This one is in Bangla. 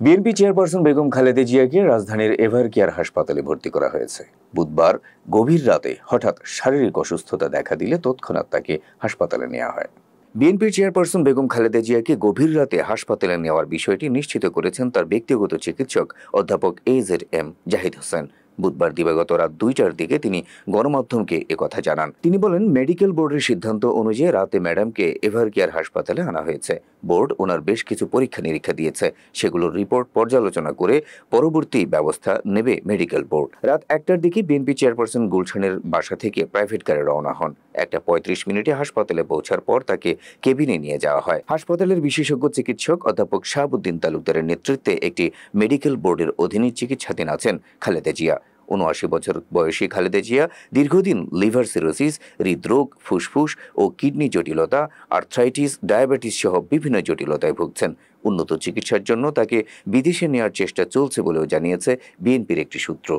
বিএনপি চেয়ারপারসন বেগম খালেদা জিয়াকে রাজধানীর এভার কেয়ার হাসপাতালে ভর্তি করা হয়েছে। বুধবার গভীর রাতে হঠাৎ শারীরিক অসুস্থতা দেখা দিলে তৎক্ষণাৎ তাকে হাসপাতালে নেওয়া হয়। বিএনপির চেয়ারপারসন বেগম খালেদা জিয়াকে গভীর রাতে হাসপাতালে নেওয়ার বিষয়টি নিশ্চিত করেছেন তার ব্যক্তিগত চিকিৎসক অধ্যাপক AZM জাহিদ হোসেন। বুধবার দিবাগত রাত 2টার দিকে তিনি গণমাধ্যমকে একথা জানান। তিনি বলেন, মেডিকেল বোর্ডের সিদ্ধান্ত অনুযায়ী রাতে ম্যাডামকে এভার কেয়ার হাসপাতালে আনা হয়েছে। বোর্ড ওনার বেশ কিছু পরীক্ষা নিরীক্ষা দিয়েছে, সেগুলোর রিপোর্ট পর্যালোচনা করে পরবর্তী ব্যবস্থা নেবে মেডিকেল বোর্ড। রাত 1টার দিকে বিএনপি চেয়ারপারসন গুলশানের বাসা থেকে প্রাইভেট কারে রওনা হন। 1:35 হাসপাতালে পৌঁছার পর তাকে কেবিনে নিয়ে যাওয়া হয়। হাসপাতালের বিশেষজ্ঞ চিকিৎসক অধ্যাপক শাহাবুদ্দিন তালুকদারের নেতৃত্বে একটি মেডিকেল বোর্ডের অধীনে চিকিৎসাধীন আছেন খালেদা জিয়া। ৭৯ বছর বয়সী খালেদা জিয়া দীর্ঘদিন লিভার সিরোসিস, হৃদরোগ, ফুসফুস ও কিডনি জটিলতা, আর্থ্রাইটিস, ডায়াবেটিস সহ বিভিন্ন জটিলতায় ভুগছেন। উন্নত চিকিৎসার জন্য তাকে বিদেশে নেওয়ার চেষ্টা চলছে বলেও জানিয়েছে বিএনপির একটি সূত্র।